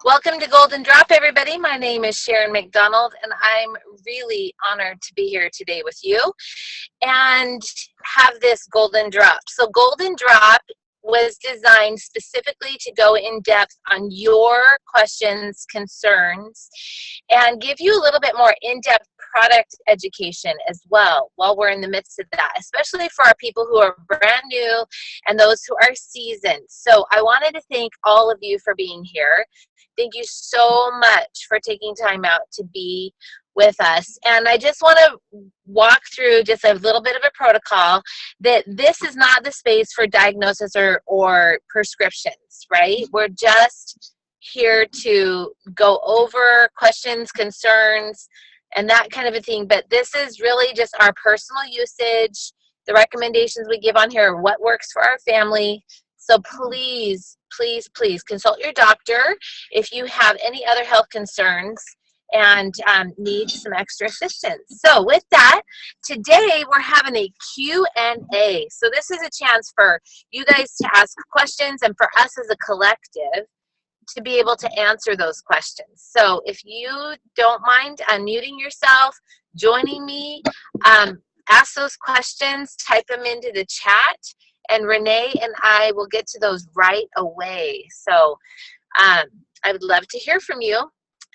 Welcome to Golden Drop, everybody. My name is Sharon McDonald, and I'm really honored to be here today with you and have this Golden Drop. So, Golden Drop was designed specifically to go in depth on your questions, concerns, and give you a little bit more in-depth product education as well while we're in the midst of that, especially for our people who are brand new and those who are seasoned. So I wanted to thank all of you for being here. Thank you so much for taking time out to be with us. And I just want to walk through just a little bit of a protocol that this is not the space for diagnosis or prescriptions, right? We're just here to go over questions, concerns, and that kind of a thing. But this is really just our personal usage. The recommendations we give on here are what works for our family. So please, please, please consult your doctor if you have any other health concerns and need some extra assistance. So with that, today we're having a Q&A. So this is a chance for you guys to ask questions and for us as a collective to be able to answer those questions. So if you don't mind unmuting yourself, joining me, ask those questions, type them into the chat, and Renee and I will get to those right away. So I would love to hear from you.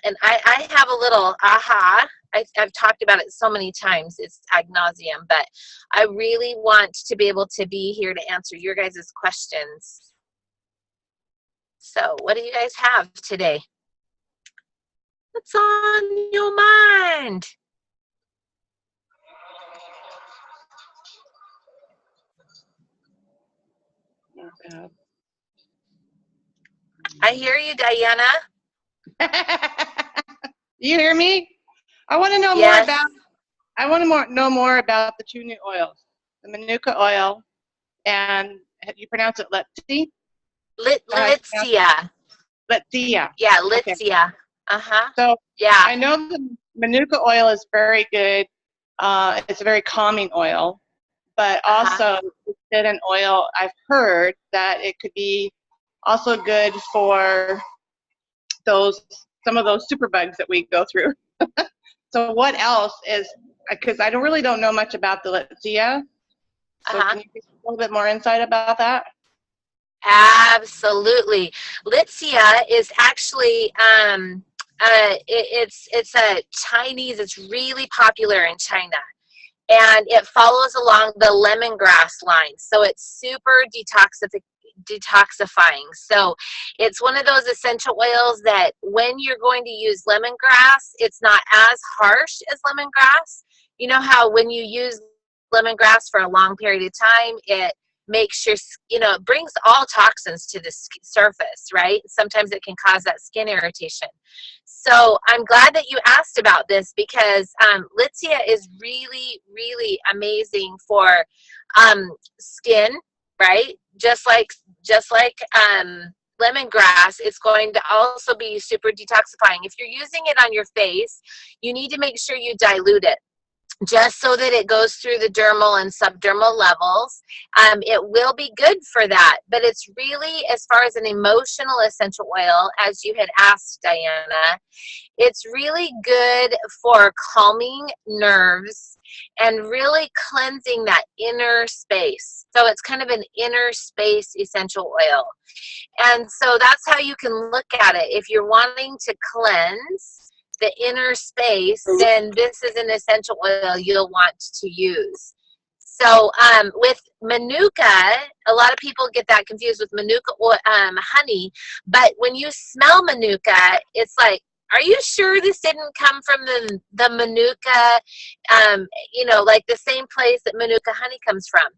And I have a little aha. I've talked about it so many times. It's ad nauseum, but I really want to be able to be here to answer your guys' questions. So what do you guys have today? What's on your mind? Oh, God. I hear you, Diana. You hear me? I want to know Yes. more about. I want to know more about the two new oils, the Manuka oil, and you pronounce it Letzi? Litzia. Letzia. Yeah, Litzia. Okay. So yeah, I know the Manuka oil is very good. It's a very calming oil, but also it's an oil. I've heard that it could be also good for some of those superbugs that we go through. So what else is, because I really don't know much about the Letzia. So can you give a little bit more insight about that? Absolutely. Litzia is actually it's a Chinese. It's really popular in China, and it follows along the lemongrass line. So it's super detoxifying. So it's one of those essential oils that when you're going to use lemongrass, it's not as harsh as lemongrass. You know how when you use lemongrass for a long period of time, it makes your, it brings all toxins to the surface, right? Sometimes it can cause that skin irritation. So I'm glad that you asked about this because Litzia is really, really amazing for skin, right? Just like lemongrass, it's going to also be super detoxifying. If you're using it on your face, you need to make sure you dilute it, just so that it goes through the dermal and subdermal levels. It will be good for that, but it's really, as far as an emotional essential oil, as you had asked, Diana, it's really good for calming nerves and really cleansing that inner space. So it's kind of an inner space essential oil. And so that's how you can look at it. If you're wanting to cleanse the inner space, then this is an essential oil you'll want to use. So with Manuka, a lot of people get that confused with Manuka oil, honey, but when you smell Manuka, it's like, are you sure this didn't come from the Manuka, like the same place that Manuka honey comes from?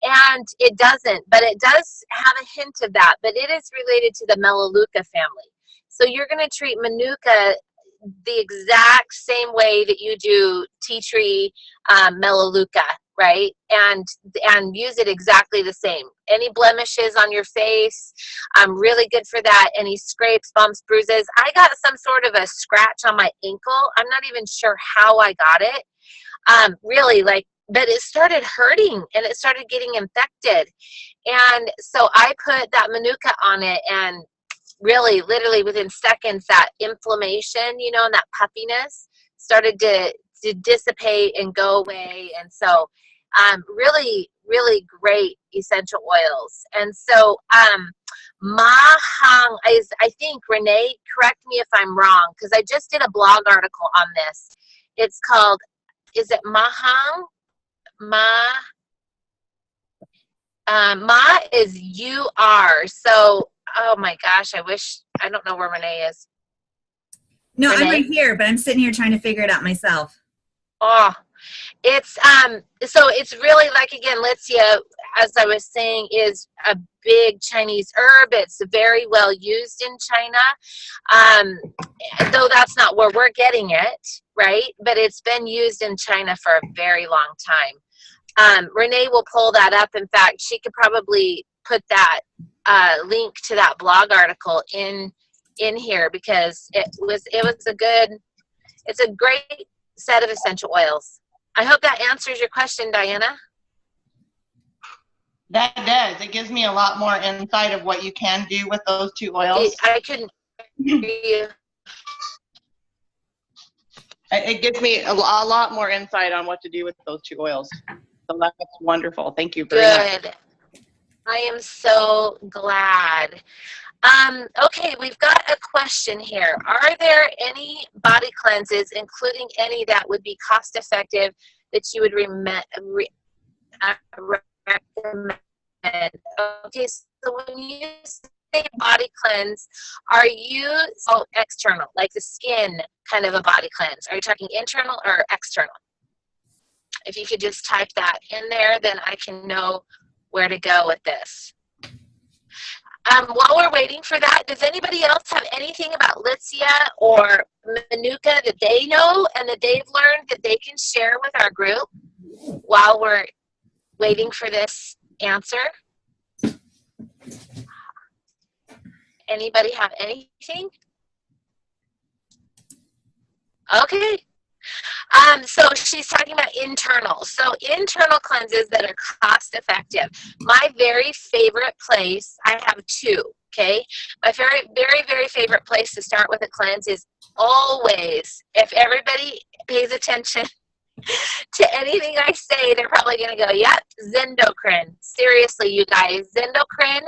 And it doesn't, but it does have a hint of that, but it is related to the Melaleuca family. So you're going to treat Manuka the exact same way that you do tea tree Melaleuca, right? And use it exactly the same. Any blemishes on your face, really good for that. Any scrapes, bumps, bruises. I got some sort of a scratch on my ankle. I'm not even sure how I got it. But it started hurting and it started getting infected. And so I put that Manuka on it, and really, literally within seconds, that inflammation, you know, and that puffiness started to dissipate and go away. And so really, really great essential oils. And so Mahang is, I think, Renee, correct me if I'm wrong, because I just did a blog article on this. It's called, is it Mahang? Ma is U-R. So, oh my gosh, I don't know where Renee is. No, Renee? I'm right here, but I'm sitting here trying to figure it out myself. Oh, it's so it's really, like, again, Litsea, as I was saying, is a big Chinese herb. It's very well used in China, though that's not where we're getting it, right? But it's been used in China for a very long time. Renee will pull that up. In fact, she could probably put that link to that blog article in here, because it's a great set of essential oils. I hope that answers your question, Diana. That does. It gives me a lot more insight of what you can do with those two oils. I couldn't hear you. It gives me a lot more insight on what to do with those two oils. So that's wonderful. Thank you very much. Good. I am so glad. Okay, we've got a question here. Are there any body cleanses, including any that would be cost effective, that you would recommend? Okay, so when you say body cleanse, are you external, like the skin kind of a body cleanse? Are you talking internal or external? If you could just type that in there, then I can know where to go with this. While we're waiting for that, does anybody else have anything about Litsea or Manuka that they know and that they've learned that they can share with our group while we're waiting for this answer? Anybody have anything? Okay. So she's talking about internal. So internal cleanses that are cost effective. My very favorite place, I have two, okay? My very favorite place to start with a cleanse is always, if everybody pays attention to anything I say, they're probably going to go, yep, Zendocrine. Seriously, you guys, Zendocrine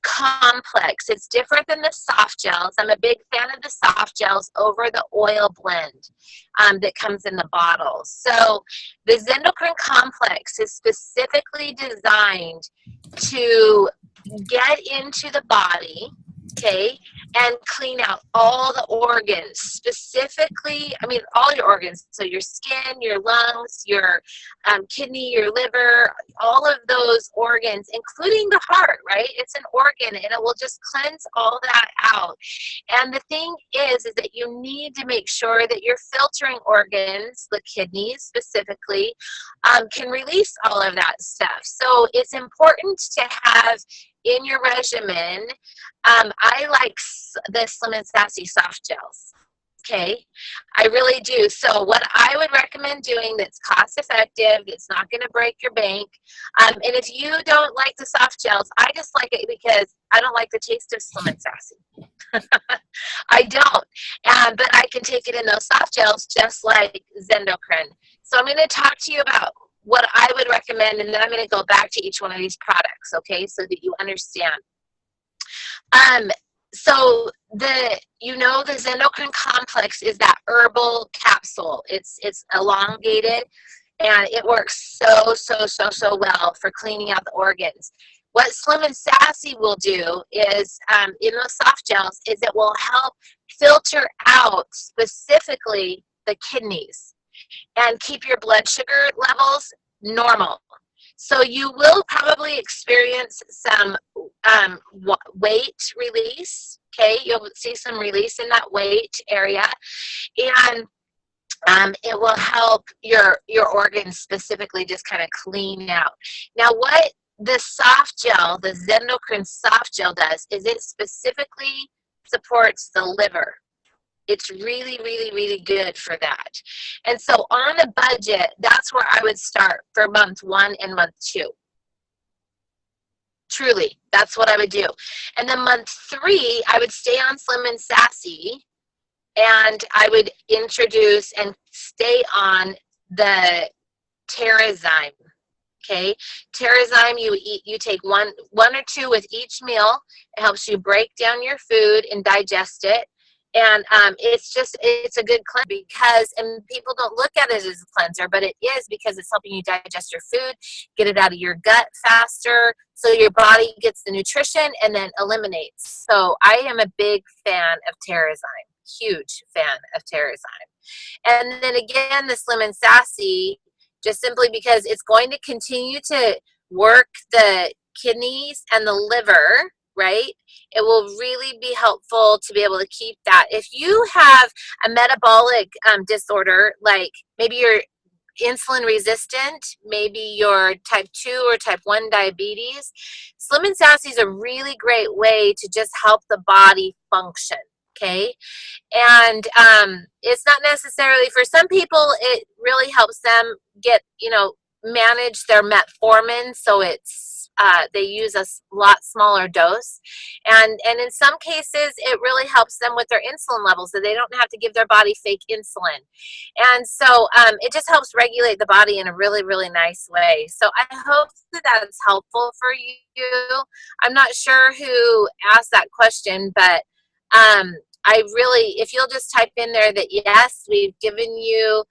complex. It's different than the soft gels. I'm a big fan of the soft gels over the oil blend that comes in the bottle. So the Zendocrine complex is specifically designed to get into the body, okay, and clean out all the organs, specifically, I mean, all your organs. So your skin, your lungs, your kidney, your liver, all of those organs, including the heart, right? It's an organ, and it will just cleanse all that out. And the thing is that you need to make sure that your filtering organs, the kidneys specifically, can release all of that stuff. So it's important to have in your regimen, I like the Slim and Sassy soft gels. Okay, I really do. So what I would recommend doing that's cost effective, that's not going to break your bank, and if you don't like the soft gels, I just like it because I don't like the taste of Slim and Sassy. I don't, but I can take it in those soft gels just like Zendocrine. So I'm going to talk to you about what I would recommend, and then I'm going to go back to each one of these products, okay, so that you understand. So the Zendocrine complex is that herbal capsule. It's elongated, and it works so well for cleaning out the organs. What Slim and Sassy will do is, in those soft gels, is it will help filter out specifically the kidneys and keep your blood sugar levels normal. So you will probably experience some weight release, okay? You'll see some release in that weight area, and it will help your organs specifically just kind of clean out. Now, what the soft gel, the Zendocrine soft gel does is it specifically supports the liver. It's really good for that. And so on a budget, that's where I would start for month 1 and month 2. Truly, that's what I would do. And then month 3, I would stay on Slim and Sassy, and I would introduce and stay on the Terrazyme. Okay, Terrazyme, you take one or two with each meal. It helps you break down your food and digest it. And it's a good cleanse because, and people don't look at it as a cleanser, but it is, because it's helping you digest your food, get it out of your gut faster, so your body gets the nutrition and then eliminates. So I am a big fan of Terrazyme, huge fan of Terrazyme. And then again, the Slim and Sassy, just simply because it's going to continue to work the kidneys and the liver, right? It will really be helpful to be able to keep that. If you have a metabolic disorder, like maybe you're insulin resistant, maybe you're type 2 or type 1 diabetes, Slim and Sassy is a really great way to just help the body function, okay? And it's not necessarily, for some people, it really helps them get, manage their metformin, so it's they use a lot smaller dose, and in some cases it really helps them with their insulin levels, so they don't have to give their body fake insulin. And so it just helps regulate the body in a really, really nice way. So I hope that that's helpful for you. I'm not sure who asked that question, but I really, if you'll just type in there that yes, we've given you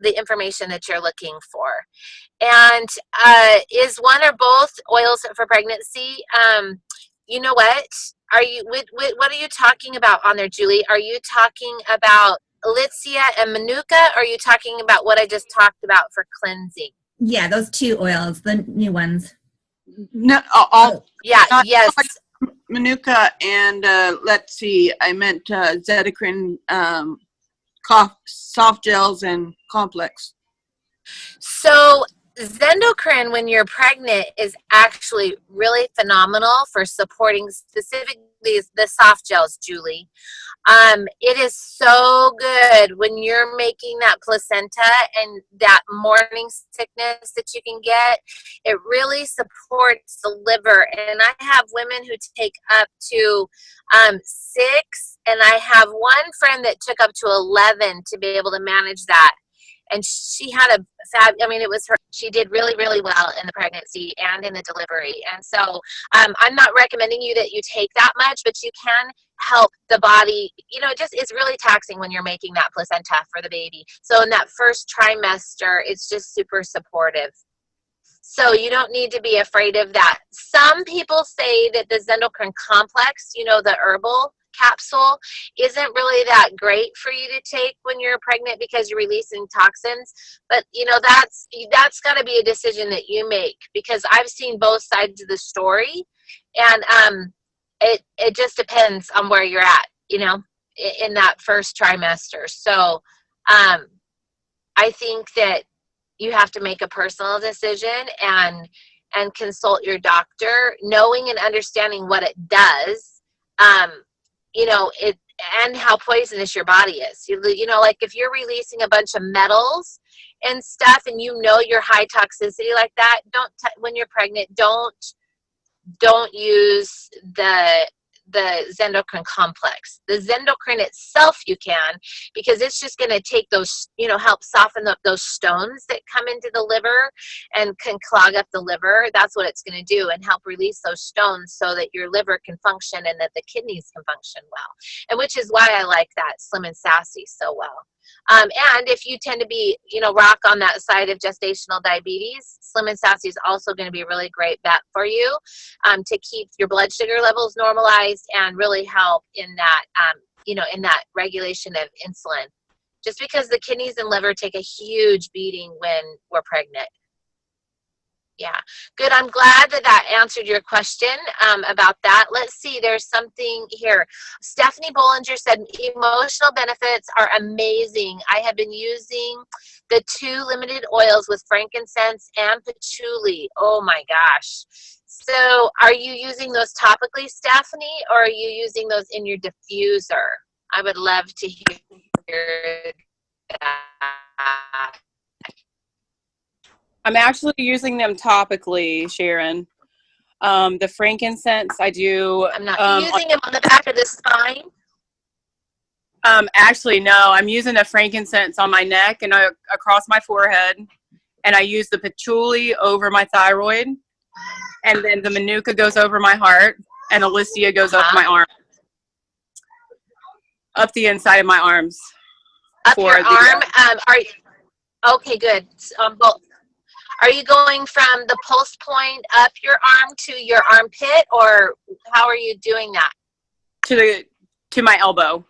the information that you're looking for. And is one or both oils for pregnancy? You know what? What are you talking about on there, Julie? Are you talking about Alicia and Manuka? Or are you talking about what I just talked about for cleansing? Yeah, those 2 oils, the new ones. No, Yeah, yes. Manuka and let's see, I meant Zedecrine, soft gels and complex. So Zendocrine, when you're pregnant, is actually really phenomenal for supporting specifically the soft gels, Julie. It is so good when you're making that placenta and that morning sickness that you can get. It really supports the liver. And I have women who take up to 6, and I have one friend that took up to 11 to be able to manage that. And she had it was her, she did really, really well in the pregnancy and in the delivery. And so I'm not recommending you that you take that much, but you can help the body. It's really taxing when you're making that placenta for the baby. So in that first trimester, it's just super supportive. So you don't need to be afraid of that. Some people say that the Zendocrine complex, the herbal capsule, isn't really that great for you to take when you're pregnant because you're releasing toxins. But that's got to be a decision that you make, because I've seen both sides of the story, and it just depends on where you're at, in that first trimester. So I think that you have to make a personal decision and consult your doctor, knowing and understanding what it does. It, and how poisonous your body is. Like if you're releasing a bunch of metals and stuff, and you're high toxicity like that, when you're pregnant, don't use the Zendocrine complex. The Zendocrine itself you can, because it's just going to take those, help soften up those stones that come into the liver and can clog up the liver. That's what it's going to do, and help release those stones so that your liver can function and that the kidneys can function well. And which is why I like that Slim and Sassy so well. And if you tend to be, rock on that side of gestational diabetes, Slim and Sassy is also going to be a really great bet for you to keep your blood sugar levels normalized and really help in that, in that regulation of insulin. Just because the kidneys and liver take a huge beating when we're pregnant. Yeah, good. I'm glad that answered your question about that. Let's see, there's something here. Stephanie Bollinger said, emotional benefits are amazing. I have been using the 2 limited oils with frankincense and patchouli. Oh my gosh. So are you using those topically, Stephanie, or are you using those in your diffuser? I would love to hear that. I'm actually using them topically, Sharon. The frankincense I do. I'm not using them on the back of the spine. Actually, no. I'm using the frankincense on my neck and across my forehead, and I use the patchouli over my thyroid, and then the manuka goes over my heart, and Alicia goes up my arm, up the inside of my arms. Up your arm. Okay, good. Both. Are you going from the pulse point up your arm to your armpit, or how are you doing that? To my elbow.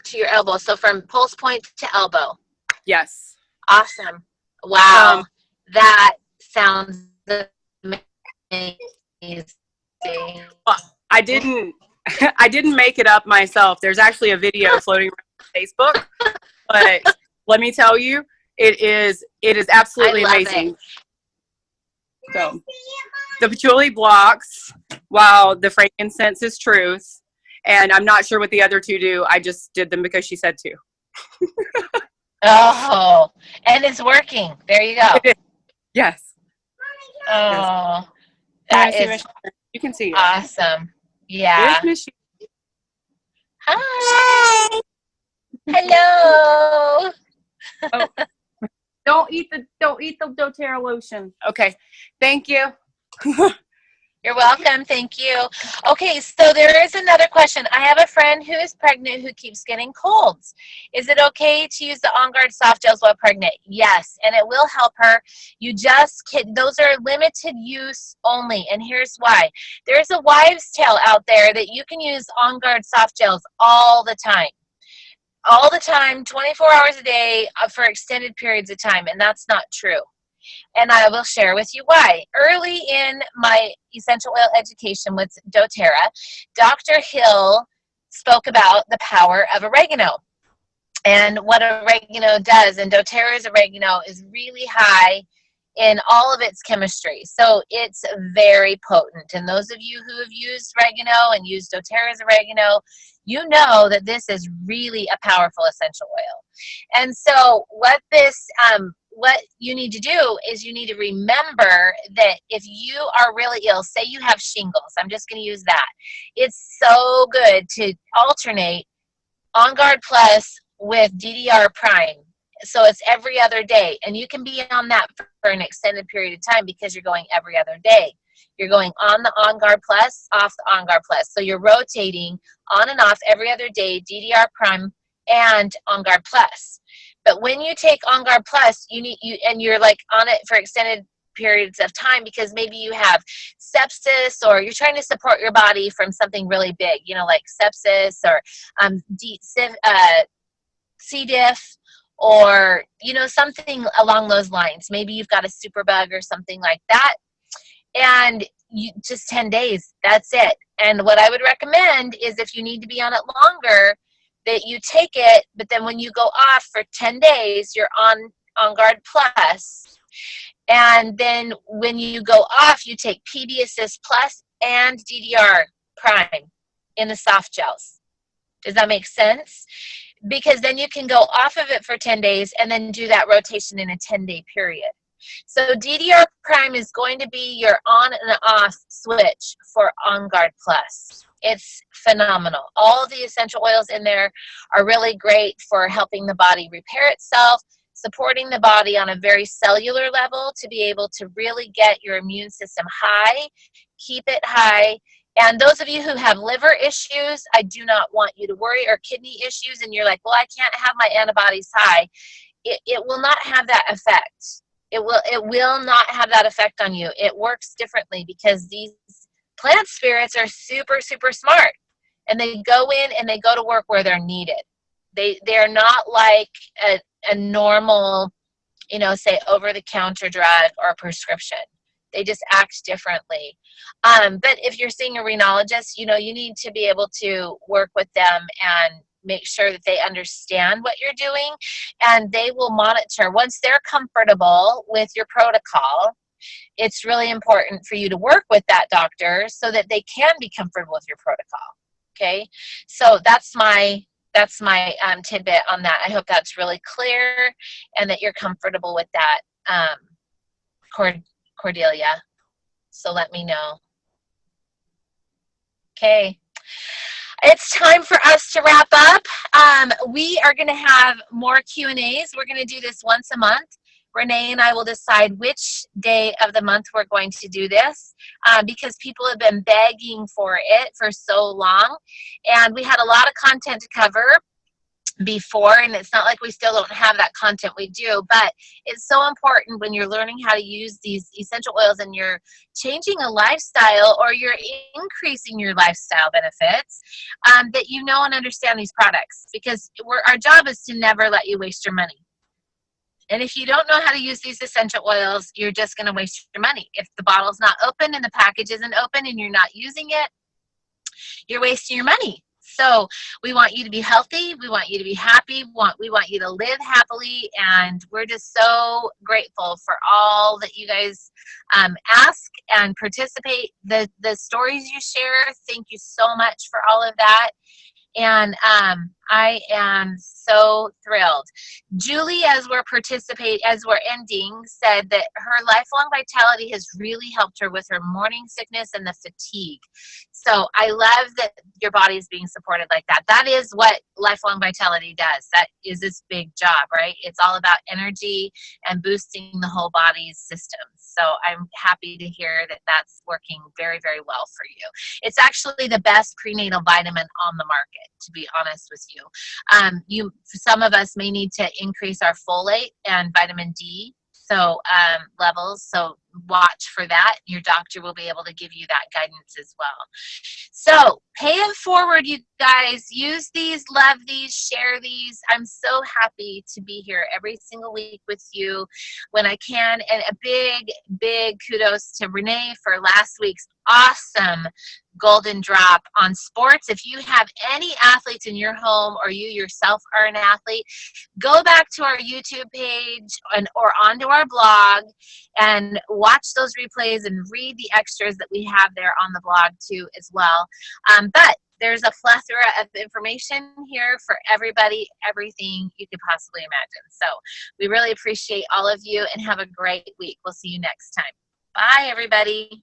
To your elbow. So from pulse point to elbow. Yes. Awesome. Wow. That sounds amazing. I didn't make it up myself. There's actually a video floating around Facebook, but let me tell you, it is absolutely amazing. It. So the patchouli blocks, while the frankincense is truth. And I'm not sure what the other two do. I just did them because she said to. Oh, and it's working. There you go. Yes. Oh, Yes. that is You can see it. awesome. Yeah. Hi. Hello. Oh. Don't eat the doTERRA lotion. Okay. Thank you. You're welcome. Thank you. Okay, so there is another question. I have a friend who is pregnant who keeps getting colds. Is it okay to use the On Guard soft gels while pregnant? Yes, and it will help her. You just those are limited use only, and here's why. There's a wives' tale out there that you can use On Guard soft gels all the time. All the time, 24 hours a day for extended periods of time, and that's not true. And I will share with you why. Early in my essential oil education with doTERRA, Dr. Hill spoke about the power of oregano and what oregano does. And doTERRA's oregano is really high in all of its chemistry. So it's very potent. And those of you who have used oregano and used doTERRA's oregano, you know that this is really a powerful essential oil. And so what you need to do is you need to remember that if you are really ill, say you have shingles, I'm just going to use that. It's so good to alternate On Guard Plus with DDR Prime. So it's every other day, and you can be on that for an extended period of time because you're going every other day. You're going on the On Guard Plus, off the On Guard Plus. So you're rotating on and off every other day, DDR Prime and On Guard Plus. But when you take On Guard Plus, and you're like on it for extended periods of time because maybe you have sepsis or you're trying to support your body from something really big, like sepsis or C. diff or, something along those lines. Maybe you've got a superbug or something like that. And you just 10 days, that's it. And what I would recommend is if you need to be on it longer, that you take it, but then when you go off for 10 days, you're on Guard Plus. And then when you go off, you take PB Assist Plus and DDR Prime in the soft gels. Does that make sense? Because then you can go off of it for 10 days and then do that rotation in a 10-day period. So DDR Prime is going to be your on and off switch for On Guard Plus. It's phenomenal. All the essential oils in there are really great for helping the body repair itself, supporting the body on a very cellular level to be able to really get your immune system high, keep it high. And those of you who have liver issues, I do not want you to worry, or kidney issues, and you're like, well, I can't have my antibodies high. It will not have that effect. It will not have that effect on you. It works differently because these plant spirits are super, super smart, and they go in and they go to work where they're needed. They're not like a normal, say over-the-counter drug or prescription. They just act differently. But if you're seeing a rhinologist, you need to be able to work with them and make sure that they understand what you're doing, and they will monitor. Once they're comfortable with your protocol, it's really important for you to work with that doctor so that they can be comfortable with your protocol. Okay, so that's my tidbit on that. I hope that's really clear and that you're comfortable with that Cordelia. So let me know. Okay. It's time for us to wrap up. We are going to have more Q&As. We're going to do this once a month. Renee and I will decide which day of the month we're going to do this because people have been begging for it for so long. And we had a lot of content to cover before, and it's not like we still don't have that content, we do, but it's so important when you're learning how to use these essential oils and you're changing a lifestyle or you're increasing your lifestyle benefits, that you know and understand these products, because our job is to never let you waste your money. And if you don't know how to use these essential oils, you're just going to waste your money. If the bottle's not open and the package isn't open and you're not using it, you're wasting your money. So we want you to be healthy. We want you to be happy. We want you to live happily. And we're just so grateful for all that you guys ask and participate. The stories you share, thank you so much for all of that. And I am so thrilled. Julie, as we're ending, said that her lifelong vitality has really helped her with her morning sickness and the fatigue. So I love that your body is being supported like that. That is what lifelong vitality does. That is its big job, right? It's all about energy and boosting the whole body's systems. So I'm happy to hear that that's working very, very well for you. It's actually the best prenatal vitamin on the market, to be honest with you. Some of us may need to increase our folate and vitamin D levels. So watch for that. Your doctor will be able to give you that guidance as well. So pay it forward, you guys. Use these, love these, share these. I'm so happy to be here every single week with you when I can. And a big, big kudos to Renee for last week's awesome golden drop on sports. If you have any athletes in your home or you yourself are an athlete, go back to our YouTube page or onto our blog and watch those replays and read the extras that we have there on the blog too as well. But there's a plethora of information here for everybody, everything you could possibly imagine. So we really appreciate all of you and have a great week. We'll see you next time. Bye, everybody.